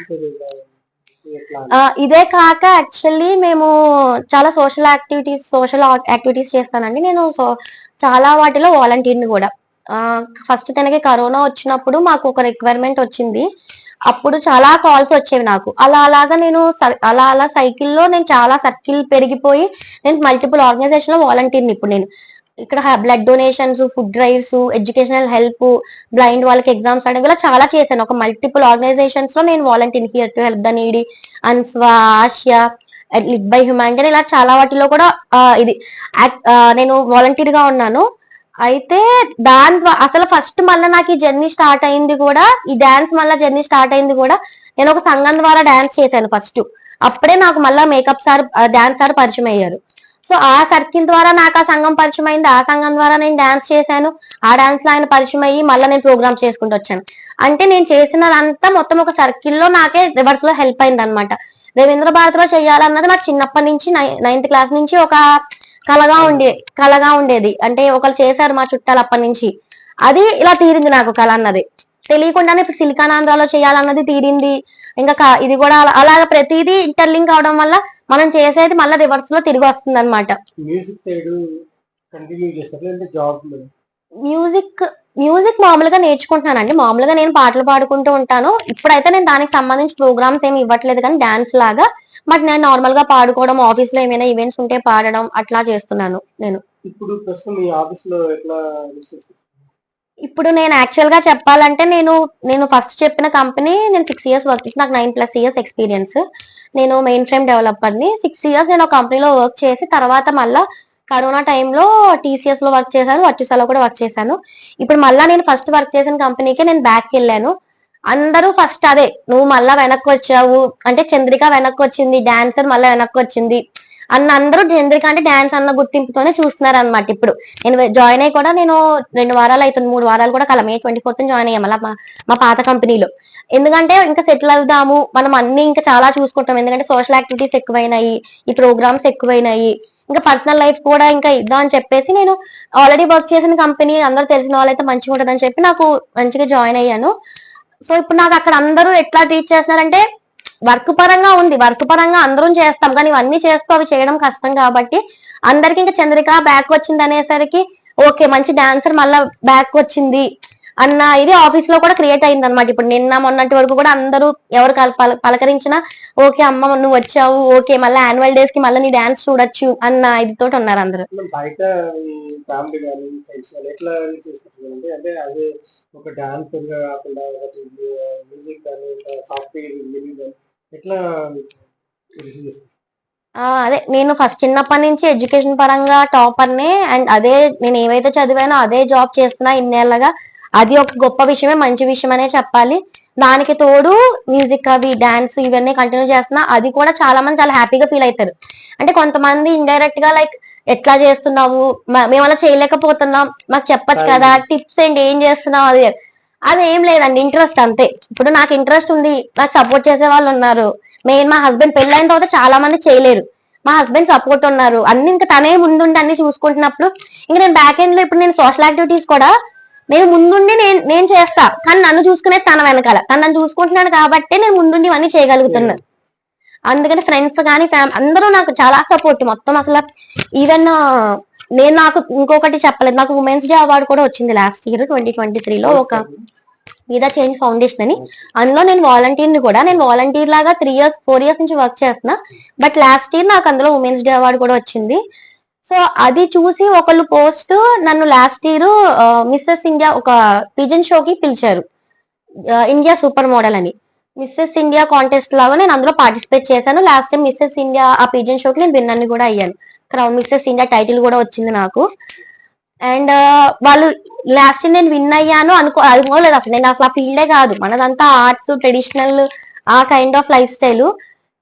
ఇదే కాక యాక్చువల్లీ మేము చాలా సోషల్ యాక్టివిటీస్ చేస్తానండి నేను. చాలా వాటిలో వాలంటీర్ని కూడా. ఫస్ట్ తనకి కరోనా వచ్చినప్పుడు మాకు ఒక రిక్వైర్మెంట్ వచ్చింది. అప్పుడు చాలా కాల్స్ వచ్చేవి నాకు. అలాగా నేను అలా సైకిల్లో నేను చాలా సర్కిల్ పెరిగిపోయి నేను మల్టిపుల్ ఆర్గనైజేషన్ లో వాలంటీర్ని. ఇప్పుడు నేను ఇక్కడ blood donations, food drives, educational help, blind వాళ్ళకి ఎగ్జామ్స్ అడగ ఇలా చాలా చేశాను. ఒక మల్టిపుల్ ఆర్గనైజేషన్స్ లో నేను volunteer, here to help the needy, అన్స్వా, ఆసియా, లిడ్ బై హ్యుమానిటీ ఇలా చాలా వాటిలో కూడా నేను వాలంటీర్ గా ఉన్నాను. అయితే అసలు ఫస్ట్ మళ్ళీ నాకు ఈ జర్నీ స్టార్ట్ అయింది కూడా, ఈ డాన్స్ మళ్ళీ జర్నీ స్టార్ట్ అయింది కూడా నేను ఒక సంఘం ద్వారా డాన్స్ చేశాను ఫస్ట్. అప్పుడే నాకు మళ్ళీ మేకప్ సార్, డాన్స్ సార్ పరిచయం అయ్యారు. సో ఆ సర్కిల్ ద్వారా నాకు ఆ సంఘం పరిచయం అయింది. ఆ సంఘం ద్వారా నేను డాన్స్ చేశాను. ఆ డాన్స్ లో ఆయన పరిచయం అయ్యి మళ్ళీ నేను ప్రోగ్రామ్స్ చేసుకుంటూ వచ్చాను. అంటే నేను చేసినదంతా మొత్తం ఒక సర్కిల్లో నాకే రివర్స్ లో హెల్ప్ అయింది అనమాట. దేవేంద్ర భారత్ లో చేయాలన్నది నాకు చిన్నప్పటి నుంచి 9th క్లాస్ నుంచి ఒక కలగా ఉండేది. అంటే ఒకరు చేశారు మా చుట్టాలు అప్పటి నుంచి. అది ఇలా తీరింది నాకు కళ అన్నది. తెలియకుండానే ఇప్పుడు సిలికానాంధ్రాలో చేయాలన్నది తీరింది. ఇంకా ఇది కూడా అలాగ ప్రతిదీ ఇంటర్లింక్ అవడం వల్ల మనం చేసేది మళ్ళీ రివర్స్ లో తిరిగి వస్తుంది అనమాట. మ్యూజిక్ మామూలుగా నేర్చుకుంటున్నానండి. మామూలుగా నేను పాటలు పాడుకుంటూ ఉంటాను. ఇప్పుడైతే నేను దానికి సంబంధించి ప్రోగ్రామ్స్ ఏమి ఇవ్వట్లేదు, కానీ డాన్స్ లాగా. బట్ నేను నార్మల్ గా పాడుకోవడం, ఆఫీస్ లో ఏమైనా ఈవెంట్స్ ఉంటే పాడడం అట్లా చేస్తున్నాను నేను. ఇప్పుడు నేను యాక్చువల్ గా చెప్పాలంటే నేను ఫస్ట్ చెప్పిన కంపెనీ నేను 6 years వర్క్ చేసి నాకు 9+ years ఎక్స్పీరియన్స్. నేను మెయిన్ ఫ్రేమ్ డెవలపర్ ని. 6 years నేను ఒక కంపెనీలో వర్క్ చేసి తర్వాత మళ్ళా కరోనా టైంలో టీసీఎస్ లో వర్క్ చేశాను, వర్చుసాలో కూడా వర్క్ చేశాను. ఇప్పుడు మళ్ళా నేను ఫస్ట్ వర్క్ చేసిన కంపెనీకే నేను బ్యాక్ వెళ్ళాను. అందరూ ఫస్ట్ అదే నువ్వు మళ్ళా వెనక్కి వచ్చావు అంటే, చంద్రిక వెనక్కి వచ్చింది, డాన్సర్ మళ్ళీ వెనక్కి వచ్చింది అన్న అందరూ చంద్రిక అంటే డాన్స్ అన్న గుర్తింపుతోనే చూస్తున్నారు అనమాట. ఇప్పుడు నేను జాయిన్ అయ్యి కూడా నేను 2 వారాలు అవుతుంది, 3 వారాలు కూడా కల. May 24th జాయిన్ అయ్యాం మళ్ళీ మా పాత కంపెనీలో. ఎందుకంటే ఇంకా సెటిల్ అవుదాము, మనం అన్ని ఇంకా చాలా చూసుకుంటాం. ఎందుకంటే సోషల్ యాక్టివిటీస్ ఎక్కువైనాయి, ఈ ప్రోగ్రామ్స్ ఎక్కువైనాయి, ఇంకా పర్సనల్ లైఫ్ కూడా ఇంకా ఇద్దాం అని చెప్పేసి నేను ఆల్రెడీ వర్క్ చేసిన కంపెనీ అందరూ తెలిసిన వాళ్ళైతే మంచిగా ఉంటుందని చెప్పి నాకు మంచిగా జాయిన్ అయ్యాను. సో ఇప్పుడు నాకు అక్కడ అందరూ ఎట్లా ట్రీట్ చేస్తున్నారంటే, వర్క్ పరంగా ఉంది, వర్క్ పరంగా అందరం చేస్తాం, కానీ ఇవన్నీ చేస్తూ అవి చేయడం కష్టం కాబట్టి అందరికి ఇంకా చంద్రిక బ్యాక్ వచ్చింది అనేసరికి ఓకే మంచి డాన్సర్ మళ్ళా బ్యాక్ వచ్చింది అన్న ఇది ఆఫీస్ లో కూడా క్రియేట్ అయింది అనమాట. ఇప్పుడు నిన్న మొన్నటి వరకు కూడా అందరూ ఎవరు పలకరించినా ఓకే అమ్మ నువ్వు వచ్చావు, ఓకే మళ్ళీ యాన్యువల్ డేస్ కి మళ్ళీ నీ డాన్స్ చూడొచ్చు అన్న ఇదితో ఉన్నారు అందరూ. అదే నేను ఫస్ట్ చిన్నప్పటి నుంచి ఎడ్యుకేషన్ పరంగా టాపర్నే. అండ్ అదే నేను ఏవైతే చదివానో అదే జాబ్ చేస్తున్నా ఇన్నేళ్లగా. అది ఒక గొప్ప విషయమే, మంచి విషయం అనే చెప్పాలి. దానికి తోడు మ్యూజిక్ అవి డాన్స్ ఇవన్నీ కంటిన్యూ చేస్తున్నా. అది కూడా చాలా మంది చాలా హ్యాపీగా ఫీల్ అవుతారు. అంటే కొంతమంది ఇండైరెక్ట్ గా లైక్ ఎట్లా చేస్తున్నావు, మేము అలా చేయలేకపోతున్నాం, మాకు చెప్పచ్చు కదా, టిప్స్ ఏంటి, ఏం చేస్తున్నావు, అది ఏం లేదండి, ఇంట్రెస్ట్ అంతే. ఇప్పుడు నాకు ఇంట్రెస్ట్ ఉంది, నాకు సపోర్ట్ చేసే వాళ్ళు ఉన్నారు. మెయిన్ మా హస్బెండ్ పెళ్ళైన తర్వాత చాలా మంది చేయలేరు, మా హస్బెండ్ సపోర్ట్ ఉన్నారు. అన్ని ఇంకా తనే ముందుండి అన్ని చూసుకుంటున్నప్పుడు ఇంకా నేను బ్యాక్ ఎండ్ లో ఇప్పుడు నేను సోషల్ యాక్టివిటీస్ కూడా నేను ముందుండి నేను చేస్తా, కానీ నన్ను చూసుకునేది తన వెనకాల. తను నన్ను చూసుకుంటున్నాడు కాబట్టి నేను ముందుండి ఇవన్నీ చేయగలుగుతున్నాను. అందుకని ఫ్రెండ్స్ కానీ అందరూ నాకు చాలా సపోర్ట్ మొత్తం. అసలు ఈవెన్ నాకు ఇంకొకటి చెప్పలేదు, నాకు ఉమెన్స్ డే అవార్డు కూడా వచ్చింది లాస్ట్ ఇయర్ 2023లో ఒక మీద చేంజ్ ఫౌండేషన్ అని. అందులో నేను వాలంటీర్ని కూడా. నేను వాలంటీర్ లాగా 4 years నుంచి వర్క్ చేస్తున్నా. బట్ లాస్ట్ ఇయర్ నాకు అందులో ఉమెన్స్ డే అవార్డు కూడా వచ్చింది. సో అది చూసి ఒకళ్ళు పోస్ట్ నన్ను లాస్ట్ ఇయర్ మిస్సెస్ ఇండియా ఒక పిజన్ షోకి పిలిచారు, ఇండియా సూపర్ మోడల్ అని. మిస్సెస్ ఇండియా కాంటెస్ట్ లాగా నేను అందులో పార్టిసిపేట్ చేశాను. లాస్ట్ టైం మిస్సెస్ ఇండియా ఆ పిజన్ షోకి నేను విన్నర్ని కూడా అయ్యాను. క్రౌన్ మిస్సెస్ ఇండియా టైటిల్ కూడా వచ్చింది నాకు. అండ్ వాళ్ళు లాస్ట్ నేను విన్ అయ్యాను అనుకోలేదు అసలు. నేను అసలు ఆ ఫీల్డే కాదు, మనదంతా ఆర్ట్స్, ట్రెడిషనల్ ఆ కైండ్ ఆఫ్ లైఫ్ స్టైల్.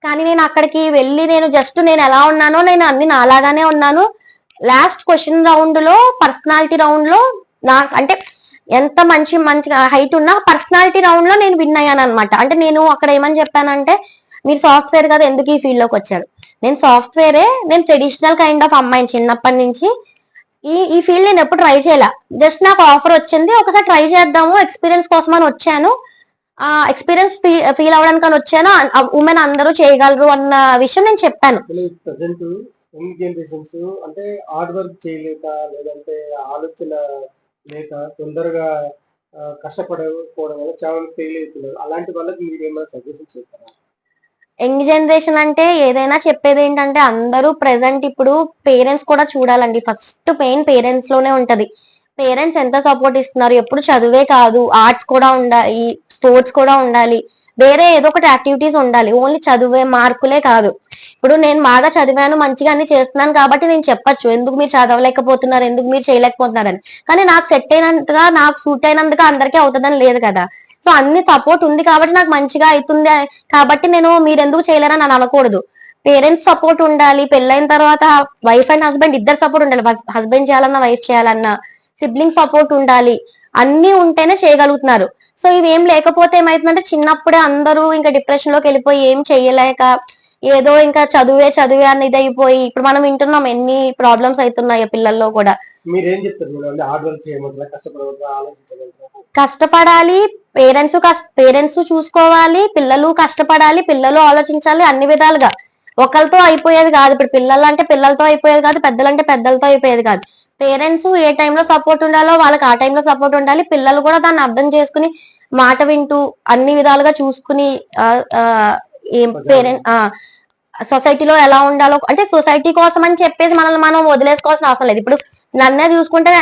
కానీ నేను అక్కడికి వెళ్ళి నేను ఎలా ఉన్నానో నేను అన్ని నాలాగానే ఉన్నాను. లాస్ట్ క్వశ్చన్ రౌండ్ లో, పర్సనాలిటీ రౌండ్ లో నాకు అంటే ఎంత మంచి హైట్ ఉన్నా పర్సనాలిటీ రౌండ్ లో నేను విన్ అయ్యాను అనమాట. అంటే నేను అక్కడ ఏమని చెప్పానంటే, మీరు సాఫ్ట్వేర్ కదా, ఎందుకు ఈ ఫీల్డ్ లోకి వచ్చారు? నేను సాఫ్ట్వేరే, నేను ట్రెడిషనల్ కైండ్ ఆఫ్ అమ్మాయిని చిన్నప్పటి నుంచి. ఈ ఫీల్డ్ నేను ఎప్పుడు ట్రై చేయలే. జస్ట్ నాకు ఆఫర్ వచ్చింది, ఒకసారి ట్రై చేద్దాము, ఎక్స్పీరియన్స్ కోసం అని వచ్చాను. ఆ ఎక్స్పీరియన్స్ ఫీల్ అవ్వడానికి అని వచ్చాను. ఉమెన్ అందరూ చేయగలరు అన్న విషయం నేను చెప్పాను. ప్రజెంట్ యంగ్ జనరేషన్స్ అంటే హార్డ్ వర్క్ చేయలేక, లేదంటే ఆలోచన లేక, తొందరగా కష్టపడకపోవడం వల్ల చాలా ఫెయిల్ అవుతున్నారు. అలాంటి వాళ్ళకి మీరు ఏమైనా సజెషన్ చేస్తారా? యంగ్ జనరేషన్ అంటే ఏదైనా చెప్పేది ఏంటంటే, అందరూ ప్రెసెంట్ ఇప్పుడు పేరెంట్స్ కూడా చూడాలండి. ఫస్ట్ పెయిన్ పేరెంట్స్ లోనే ఉంటది. పేరెంట్స్ ఎంత సపోర్ట్ ఇస్తున్నారు, ఎప్పుడు చదువే కాదు, ఆర్ట్స్ కూడా ఉండాలి, స్పోర్ట్స్ కూడా ఉండాలి, వేరే ఏదో ఒకటి యాక్టివిటీస్ ఉండాలి. ఓన్లీ చదువే మార్కులే కాదు. ఇప్పుడు నేను బాగా చదివాను, మంచిగా అన్ని చేస్తున్నాను కాబట్టి నేను చెప్పొచ్చు, ఎందుకు మీరు చదవలేకపోతున్నారు, ఎందుకు మీరు చేయలేకపోతున్నారని. కానీ నాకు సెట్ అయినంతగా, నాకు సూట్ అయినంతగా అందరికీ అవుతుందని లేదు కదా. సో అన్ని సపోర్ట్ ఉంది కాబట్టి నాకు మంచిగా అవుతుంది కాబట్టి నేను మీరెందుకు చేయలేరని అని అనకూడదు. పేరెంట్స్ సపోర్ట్ ఉండాలి. పెళ్ళైన తర్వాత వైఫ్ అండ్ హస్బెండ్ ఇద్దరు సపోర్ట్ ఉండాలి. హస్బెండ్ చేయాలన్నా, వైఫ్ చేయాలన్నా, సిబ్లింగ్ సపోర్ట్ ఉండాలి. అన్ని ఉంటేనే చేయగలుగుతున్నారు. సో ఇవేం లేకపోతే ఏమైతుందంటే, చిన్నప్పుడే అందరూ ఇంకా డిప్రెషన్ లోకి వెళ్ళిపోయి ఏం చెయ్యలేక, ఏదో ఇంకా చదువే చదువే అని ఇదైపోయి, ఇప్పుడు మనం వింటున్నాం ఎన్ని ప్రాబ్లమ్స్ అవుతున్నాయో పిల్లల్లో కూడా. మీరేం చెప్తారు? హార్డ్ వర్క్ చేయమంటారా, కష్టపడమంటారా, ఆలోచించగలుగుతారా? కష్టపడాలి, పేరెంట్స్ చూసుకోవాలి, పిల్లలు కష్టపడాలి, పిల్లలు ఆలోచించాలి అన్ని విధాలుగా. ఒకరితో అయిపోయేది కాదు. ఇప్పుడు పిల్లలు అంటే పిల్లలతో అయిపోయేది కాదు, పెద్దలంటే పెద్దలతో అయిపోయేది కాదు. పేరెంట్స్ ఏ టైంలో సపోర్ట్ ఉండాలో వాళ్ళకి ఆ టైంలో సపోర్ట్ ఉండాలి. పిల్లలు కూడా దాన్ని అర్థం చేసుకుని, మాట వింటూ, అన్ని విధాలుగా చూసుకుని, ఏం పేరెంట్ సొసైటీలో ఎలా ఉండాలో, అంటే సొసైటీ కోసం అని చెప్పేసి మనల్ని మనం వదిలేసుకోవాల్సిన అవసరం లేదు. ఇప్పుడు నన్నే చూసుకుంటే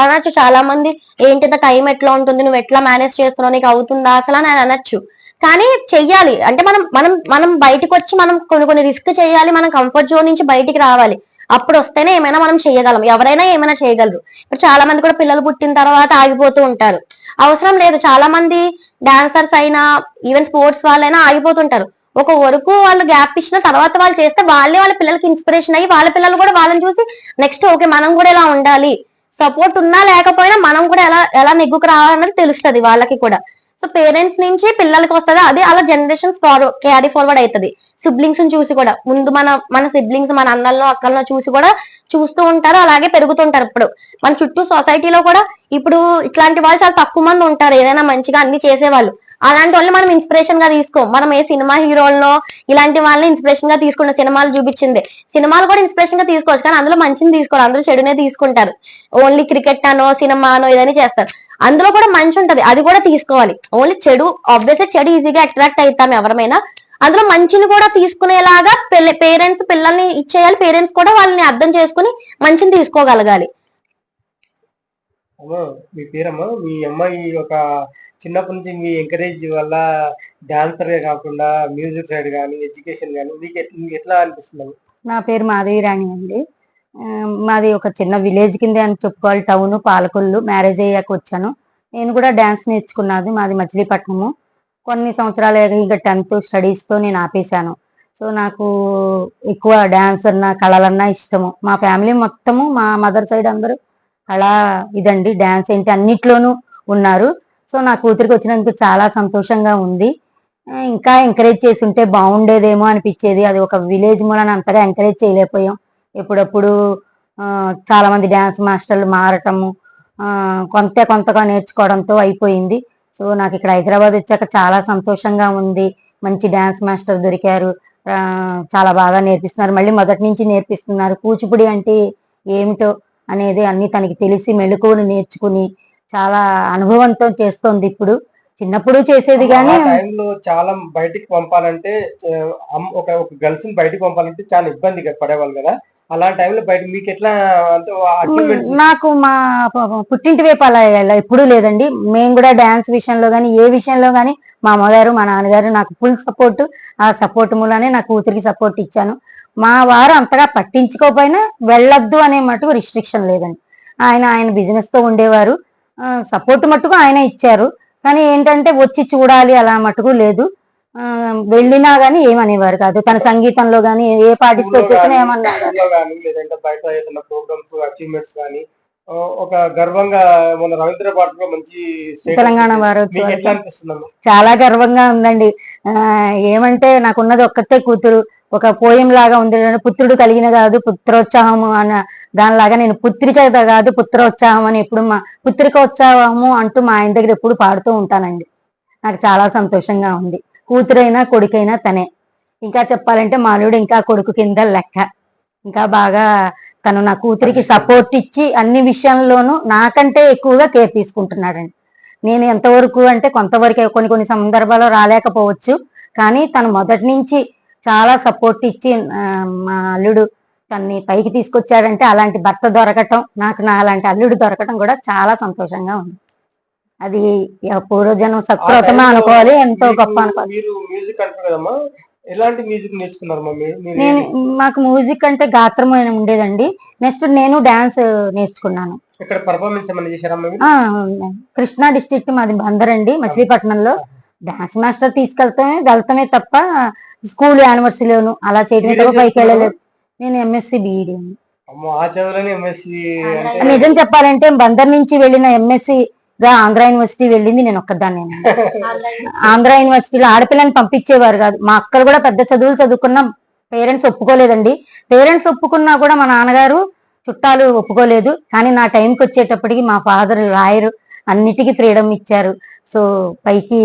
అనొచ్చు చాలా మంది, ఏంటి ఇంత టైం ఎట్లా ఉంటుంది, నువ్వు ఎట్లా మేనేజ్ చేస్తున్నావు, నీకు అవుతుందా అసలు అని అనొచ్చు. కానీ చెయ్యాలి అంటే మనం మనం మనం బయటకు వచ్చి మనం కొన్ని రిస్క్ చేయాలి. మనం కంఫర్ట్ జోన్ నుంచి బయటికి రావాలి. అప్పుడు వస్తేనే ఏమైనా మనం చేయగలం. ఎవరైనా ఏమైనా చేయగలరు. ఇప్పుడు చాలా మంది కూడా పిల్లలు పుట్టిన తర్వాత ఆగిపోతూ ఉంటారు. అవసరం లేదు. చాలా మంది డాన్సర్స్ అయినా, ఈవెన్ స్పోర్ట్స్ వాళ్ళైనా ఆగిపోతుంటారు. ఒక వరకు వాళ్ళు గ్యాప్ ఇచ్చిన తర్వాత వాళ్ళు చేస్తే వాళ్ళే వాళ్ళ పిల్లలకి ఇన్స్పిరేషన్ అయ్యి, వాళ్ళ పిల్లలు కూడా వాళ్ళని చూసి నెక్స్ట్ ఓకే మనం కూడా ఇలా ఉండాలి, సపోర్ట్ ఉన్నా లేకపోయినా మనం కూడా ఎలా ఎలా నెగ్గుకు రావాలన్నది తెలుస్తుంది వాళ్ళకి కూడా. సో పేరెంట్స్ నుంచి పిల్లలకి వస్తుంది, అది అలా జనరేషన్స్ క్యారీ ఫార్వర్డ్ అవుతుంది. సిబ్లింగ్స్ చూసి కూడా, ముందు మన మన సిబ్లింగ్స్, మన అన్నల్లో అక్కల్లో చూసి కూడా చూస్తూ ఉంటారు, అలాగే పెరుగుతుంటారు. ఇప్పుడు మన చుట్టూ సొసైటీలో కూడా ఇప్పుడు ఇట్లాంటి వాళ్ళు చాలా తక్కువ మంది ఉంటారు, ఏదైనా మంచిగా అన్ని చేసేవాళ్ళు. అలాంటి వాళ్ళని మనం ఇన్స్పిరేషన్ గా తీసుకోం. మనం ఏ సినిమా హీరోల్లో ఇలాంటి వాళ్ళని ఇన్స్పిరేషన్ గా తీసుకుంటాం. సినిమాలు చూపించింది, సినిమాలు కూడా ఇన్స్పిరేషన్ గా తీసుకోవచ్చు, కానీ అందులో మంచిని తీసుకోరు, అందరూ చెడునే తీసుకుంటారు. ఓన్లీ క్రికెట్ అనో సినిమా అనో ఇదని చేస్తారు. అందులో కూడా మంచి ఉంటది, అది కూడా తీసుకోవాలి. ఓన్లీ చెడు, ఆబ్వియస్లీ చెడు ఈజీగా అట్రాక్ట్ అవుతాం ఎవరమైనా. అందులో మంచిని కూడా తీసుకునేలాగా పేరెంట్స్ పిల్లల్ని ఇచ్చేయాలి. పేరెంట్స్ కూడా వాళ్ళని అర్థం చేసుకుని మంచిని తీసుకోగలగాలి. మీ పేరమ్మా, మీ అమ్మాయి ఒక చిన్నప్పటి నుంచి మీ ఎంకరేజ్ వల్ల డాన్సర్ గా కాకుండా మ్యూజిక్ సైడ్ కానీ, ఎడ్యుకేషన్ కానీ మీకు ఎట్లా అనిపిస్తుంది? నా పేరు మాధవి రాణి అండి. మాది ఒక చిన్న విలేజ్ కిందే అని చెప్పుకోవాలి. టౌన్ పాలకొల్లు. మ్యారేజ్ అయ్యాక వచ్చాను. నేను కూడా డాన్స్ నేర్చుకున్నది మాది మచిలీపట్నము. కొన్ని సంవత్సరాలు ఇంకా 10th స్టడీస్తో నేను ఆపేశాను. సో నాకు ఎక్కువ డాన్స్ అన్నా, కళలన్నా ఇష్టము. మా ఫ్యామిలీ మొత్తము, మా మదర్ సైడ్ అందరూ కళా ఇదండి, డాన్స్ ఏంటి అన్నిట్లోనూ ఉన్నారు. సో నా కూతురికి వచ్చినందుకు చాలా సంతోషంగా ఉంది. ఇంకా ఎంకరేజ్ చేసి ఉంటే బాగుండేదేమో అనిపించేది. అది ఒక విలేజ్ మూలన అంతగా ఎంకరేజ్ చేయలేకపోయాం. ఎప్పుడప్పుడు చాలా మంది డ్యాన్స్ మాస్టర్లు మారటము, కొంతగా నేర్చుకోవడంతో అయిపోయింది. సో నాకు ఇక్కడ హైదరాబాద్ వచ్చాక చాలా సంతోషంగా ఉంది. మంచి డ్యాన్స్ మాస్టర్ దొరికారు, చాలా బాగా నేర్పిస్తున్నారు, మళ్ళీ మొదటి నుంచి నేర్పిస్తున్నారు. కూచిపూడి అంటే ఏమిటో అనేది అన్ని తనకి తెలిసి మెళకువలు నేర్చుకుని చాలా అనుభవంతో చేస్తోంది. ఇప్పుడు చిన్నప్పుడు చేసేది కానీ టైంలో చాలా బయటికి పంపాలంటే, ఒక గర్ల్స్ ని బయటికి పంపాలంటే చాలా ఇబ్బంది పడేవాళ్ళు కదా. అలాంటి టైంలో బయట మీకు ఎట్లా? నాకు మా పుట్టింటి వైపు అలా ఎప్పుడూ లేదండి. మేము కూడా డాన్స్ విషయంలో కానీ, ఏ విషయంలో కానీ మా అమ్మగారు, మా నాన్నగారు నాకు ఫుల్ సపోర్ట్. ఆ సపోర్ట్ మూలనే నా కూతురికి సపోర్ట్ ఇచ్చాను. మా వారు అంతగా పట్టించుకోకపోయినా వెళ్ళొద్దు అనే మటుకు రిస్ట్రిక్షన్ లేదండి. ఆయన బిజినెస్ తో ఉండేవారు. సపోర్ట్ మట్టుకు ఆయన ఇచ్చారు. కానీ ఏంటంటే వచ్చి చూడాలి అలా మటుకు లేదు. వెళ్ళినా గానీ ఏమనేవారు కాదు. తన సంగీతంలో గానీ ఏ పార్టిసిపేట్ చేసినా ఏమన్నా స్కూల్లో కానీ లేదంటే బయట ఏదైనా ప్రోగ్రామ్స్ అచీవ్మెంట్స్ కానీ ఒక గర్వంగా మన రవీంద్ర భారతిలో మంచి స్టేటస్ తెలంగాణ మీకు వారోత్సవాలు ఎట్లా అనిపిస్తుందమ్మా? చాలా గర్వంగా ఉందండి. ఏమంటే నాకున్నది ఒక్కతే కూతురు. ఒక పోయం లాగా ఉంది. పుత్రుడు కలిగిన కాదు పుత్రోత్సాహము అన్న దానిలాగా నేను పుత్రిక కాదు పుత్రోత్సాహం అని ఎప్పుడు మా పుత్రికోత్సాహము అంటూ మా ఆయన దగ్గర ఎప్పుడు పాడుతూ ఉంటానండి. నాకు చాలా సంతోషంగా ఉంది. కూతురైనా కొడుకైనా తనే. ఇంకా చెప్పాలంటే మా అల్లుడు ఇంకా కొడుకు కింద లెక్క. ఇంకా బాగా తను నా కూతురికి సపోర్ట్ ఇచ్చి అన్ని విషయాల్లోనూ నాకంటే ఎక్కువగా కేర్ తీసుకుంటున్నాడండి. నేను ఎంతవరకు అంటే కొంతవరకే కొన్ని కొన్ని సందర్భాల్లో రాలేకపోవచ్చు. కానీ తను మొదటి నుంచి చాలా సపోర్ట్ ఇచ్చి మా అల్లుడు తన్ని పైకి తీసుకొచ్చాడంటే అలాంటి భర్త దొరకటం నాకు నా అలాంటి అల్లుడు దొరకటం కూడా చాలా సంతోషంగా ఉంది. అది పూర్వజన్మ ఆ సత్ప్రతమ టైంలో అనుకోవాలి, ఎంతో మీకు గొప్ప అనుకోవాలి. మీరు మ్యూజిక్ అంటారు కదమ్మా, ఎలాంటి మ్యూజిక్ నేర్చుకున్నారమ్మా మీరు నేను ఏది మాకు మ్యూజిక్ అంటే గాత్రం ఉండేదండి. నెక్స్ట్ నేను డాన్స్ నేర్చుకున్నాను. ఇక్కడ పర్ఫార్మెన్స్ ఏమైనా చేశారమ్మా మీరు? ఆ కృష్ణా డిస్ట్రిక్ట్ మాది బందరండి, మచిలీపట్నంలో. డాన్స్ మాస్టర్ వెళ్తామే తప్ప స్కూల్ యానివర్సరీలోను అలా చేయడమే మీరేం తప్ప పైకి చదువుకున్నారమ్మా? వెళ్ళలేదు. నేను ఎంఎస్సి బిఈడి అండి. అమ్మో, ఆ చదువులని ఎంఎస్సి అంటే నిజం చెప్పాలంటే బందర్ నుంచి వెళ్ళిన ఎంఎస్సి గా ఆంధ్ర యూనివర్సిటీ వెళ్ళింది నేను ఒక్కదాన్ని. ఆంధ్ర యూనివర్సిటీలో ఆడపిల్లని పంపించేవారు కాదు. మా అక్కలు కూడా పెద్ద చదువులు చదువుకున్న పేరెంట్స్ ఒప్పుకోలేదండి. పేరెంట్స్ ఒప్పుకున్నా కూడా మా నాన్నగారు చుట్టాలు ఒప్పుకోలేదు. కానీ నా టైంకి వచ్చేటప్పటికి మా ఫాదర్ లాయర్, అన్నిటికీ ఫ్రీడమ్ ఇచ్చారు. సో పైకి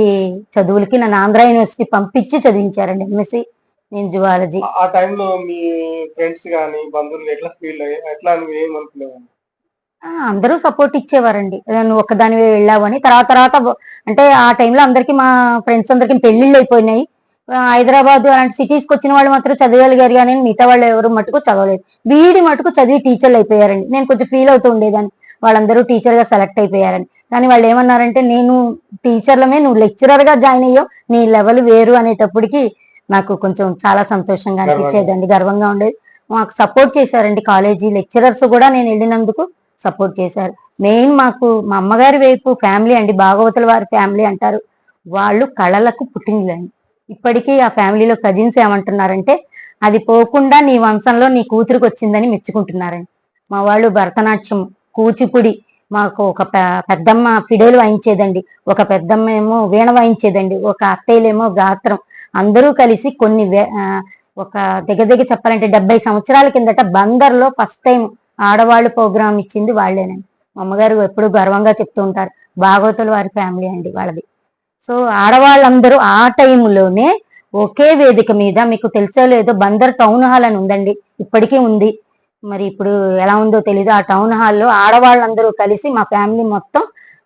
చదువులకి నన్ను ఆంధ్ర యూనివర్సిటీ పంపించి చదివించారండి ఎంఎస్సి. నేను జువాలజీ. ఆ టైంలో మీ ఫ్రెండ్స్ కానీ బంధువులు ఎట్లా ఫీల్ ఎట్లా అని ఏమనుకునేవారు? అందరూ సపోర్ట్ ఇచ్చేవారండి. నువ్వు ఒక్కదానివే వెళ్ళావు అని. తర్వాత అంటే ఆ టైంలో అందరికి మా ఫ్రెండ్స్ అందరికి పెళ్లిళ్ళు అయిపోయినాయి. హైదరాబాద్ అలాంటి సిటీస్ కి వచ్చిన వాళ్ళు మాత్రం చదవగలిగారు కానీ మిగతా వాళ్ళు ఎవరు మటుకు చదవలేదు. బీఈడి మటుకు చదివి టీచర్లు అయిపోయారండి. నేను కొంచెం ఫీల్ అవుతూ ఉండేదాన్ని, వాళ్ళందరూ టీచర్ గా సెలెక్ట్ అయిపోయారని. కానీ వాళ్ళు ఏమన్నారంటే నేను టీచర్లమే, నువ్వు లెక్చరర్ గా జాయిన్ అయ్యావు, నీ లెవెల్ వేరు అనేటప్పటికి నాకు కొంచెం చాలా సంతోషంగా గర్వంగా అనిపించేదండి, గర్వంగా ఉండేది. మాకు సపోర్ట్ చేశారండి కాలేజీ లెక్చరర్స్ కూడా. నేను వెళ్ళినందుకు సపోర్ట్ చేశారు. మెయిన్ మాకు మా అమ్మగారి వైపు ఫ్యామిలీ అండి, భాగవతుల వారి ఫ్యామిలీ అంటారు. వాళ్ళు కళలకు పుట్టినలండి. ఇప్పటికీ ఆ ఫ్యామిలీలో కజిన్స్ ఏమంటున్నారంటే అది పోకుండా నీ వంశంలో నీ కూతురికి వచ్చిందని మెచ్చుకుంటున్నారండి. మా వాళ్ళు భరతనాట్యం, కూచిపూడి, మాకు ఒక పెద్దమ్మ ఫిడేలు వాయించేదండి, ఒక పెద్దమ్మ ఏమో వీణ వాయించేదండి, ఒక అత్తయ్యలేమో గాత్రం. అందరూ కలిసి ఒక దగ్గర చెప్పాలంటే 70 సంవత్సరాల కిందట బందర్లో ఫస్ట్ టైం ఆడవాళ్ళు ప్రోగ్రామ్ ఇచ్చింది వాళ్ళేనండి. మా అమ్మగారు ఎప్పుడు గర్వంగా చెప్తూ ఉంటారు. భాగవతుల వారి ఫ్యామిలీ అండి వాళ్ళది. సో ఆడవాళ్ళందరూ ఆ టైంలోనే ఒకే వేదిక మీద, మీకు తెలుసో లేదో బందర్ టౌన్ హాల్ అని ఉందండి, ఇప్పటికీ ఉంది. మరి ఇప్పుడు ఎలా ఉందో తెలీదు. ఆ టౌన్ హాల్లో ఆడవాళ్ళందరూ కలిసి మా ఫ్యామిలీ మొత్తం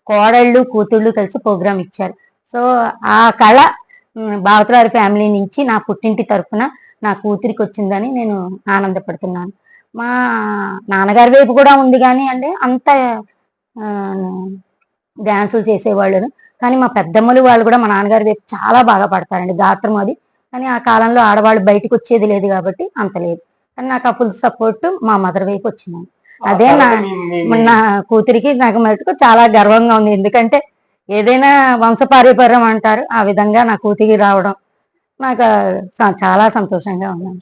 కోడళ్ళు కూతుళ్ళు కలిసి ప్రోగ్రామ్ ఇచ్చారు. సో ఆ కళ భాగవతుల వారి ఫ్యామిలీ నుంచి నా పుట్టింటి తరఫున నా కూతురికి వచ్చిందని నేను ఆనందపడుతున్నాను. మా నాన్నగారి వైపు కూడా ఉంది కానీ అంటే అంత డ్యాన్సులు చేసేవాళ్ళు. కానీ మా పెద్దమ్మలు వాళ్ళు కూడా మా నాన్నగారి వైపు చాలా బాగా పడతారండి గాత్రం అది. కానీ ఆ కాలంలో ఆడవాళ్ళు బయటకు వచ్చేది లేదు కాబట్టి అంత లేదు. కానీ నాకు ఆ ఫుల్ సపోర్ట్ మా మదర్ వైపు వచ్చింది. ఆ అదే తర్వాత మీ మీ మీ నా కూతురికి నాకు మటుకు చాలా గర్వంగా ఉంది. ఎందుకంటే ఏదైనా వంశపారంపర్యం అంటారు, ఆ విధంగా నా కూతురికి రావడం నాకు చాలా సంతోషంగా ఉన్నాను.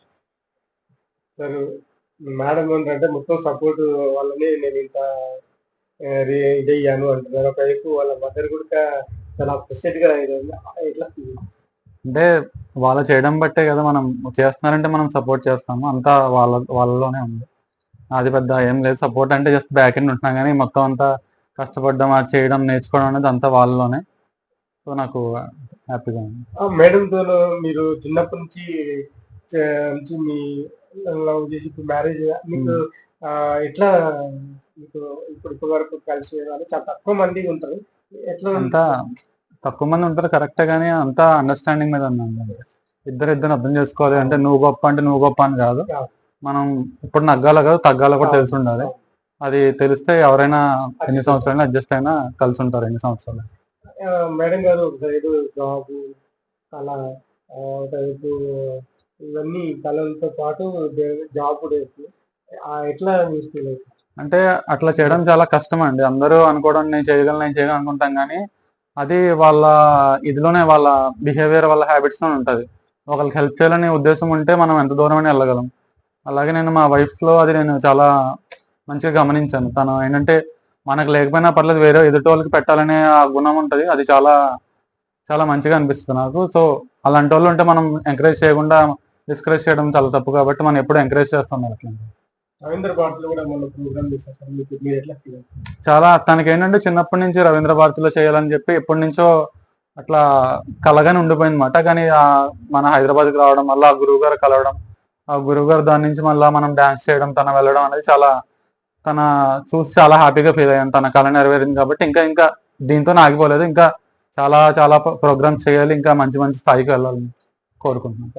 సరే మేడం ఏంటంటే మొత్తం సపోర్ట్ వాళ్ళని నేను ఇంత ఇదయ్యాను అంటున్నారు. ఒకవైపు వాళ్ళ మదర్ కూడా చాలా అప్రిషియేట్ గా ఎట్లా అంటే వాళ్ళు చేయడం బట్టే కదా మనం చేస్తున్నారంటే మనం సపోర్ట్ చేస్తాము. అంతా వాళ్ళలోనే ఉంది. అది పెద్ద ఏం లేదు. సపోర్ట్ అంటే జస్ట్ బ్యాక్ ఎండ్ ఉంటున్నాం కానీ మొత్తం అంతా కష్టపడడం, అది చేయడం, నేర్చుకోవడం అనేది అంతా వాళ్ళలోనే. సో నాకు హ్యాపీగా ఉంది. మేడంతో మీరు చిన్నప్పటి నుంచి మీ లవ్ చేసి ఇప్పుడు మ్యారేజ్ మీకు ఎట్లా మీకు ఇప్పటి వరకు కలిసి చాలా తక్కువ మంది ఉంటారు. ఎట్లా అంతా తక్కువ మంది ఉంటారు కరెక్టే, కానీ అంతా అండర్స్టాండింగ్ మీద ఉందండి. ఇద్దరు అర్థం చేసుకోవాలి. అంటే నువ్వు గొప్ప అంటే నువ్వు గొప్ప అని కాదు. మనం ఇప్పుడు నగ్గాల కాదు తగ్గాల కూడా తెలిసి ఉండాలి. అది తెలిస్తే ఎవరైనా ఎన్ని సంవత్సరాలు అడ్జస్ట్ అయినా కలిసి ఉంటారు ఎన్ని సంవత్సరాలు. మేడం గారు ఒక సైడ్ జాబ్ అలా ఒకవైపు ఇవన్నీ కళలతో పాటు జాబ్ కూడా ఎట్లా అంటే అట్లా చేయడం చాలా కష్టం అండి. అందరూ అనుకోవడం నేను చేయగలను అనుకుంటాం కానీ అది వాళ్ళ ఇదిలోనే వాళ్ళ బిహేవియర్ వాళ్ళ హ్యాబిట్స్లోనే ఉంటుంది. ఒకరికి హెల్ప్ చేయాలనే ఉద్దేశం ఉంటే మనం ఎంత దూరమైనా వెళ్ళగలం. అలాగే నేను మా వైఫ్లో అది నేను చాలా మంచిగా గమనించాను. తను ఏంటంటే మనకు లేకపోయినా పర్లేదు వేరే ఎదుటి వాళ్ళకి పెట్టాలనే ఆ గుణం ఉంటుంది. అది చాలా చాలా మంచిగా అనిపిస్తుంది నాకు. సో అలాంటి వాళ్ళు ఉంటే మనం ఎంకరేజ్ చేయకుండా డిస్కరేజ్ చేయడం చాలా తప్పు, కాబట్టి మనం ఎప్పుడు ఎంకరేజ్ చేస్తున్నాం అట్లా. రవీంద్ర భారతిలో కూడా మన ప్రోగ్రామ్ చేశారు సార్, మీరు ఎట్లా ఫీల్ అవుతారు? చాలా తనకి ఏంటంటే చిన్నప్పటి నుంచి రవీంద్ర భారతిలో చేయాలని చెప్పి ఎప్పటి నుంచో అట్లా కలగానే ఉండిపోయింది అనమాట. కానీ మన హైదరాబాద్కి రావడం వల్ల ఆ గురువు గారు కలవడం, ఆ గురువు గారు దాని నుంచి మళ్ళీ మనం డాన్స్ చేయడం, తన వెళ్ళడం అనేది చాలా తన చూసి చాలా హ్యాపీగా ఫీల్ అయ్యాను. తన కళ నెరవేరింది కాబట్టి ఇంకా ఇంకా దీంతో ఆగిపోలేదు. ఇంకా చాలా చాలా ప్రోగ్రామ్స్ చేయాలి, ఇంకా మంచి మంచి స్థాయికి వెళ్ళాలని కోరుకుంటున్నాను.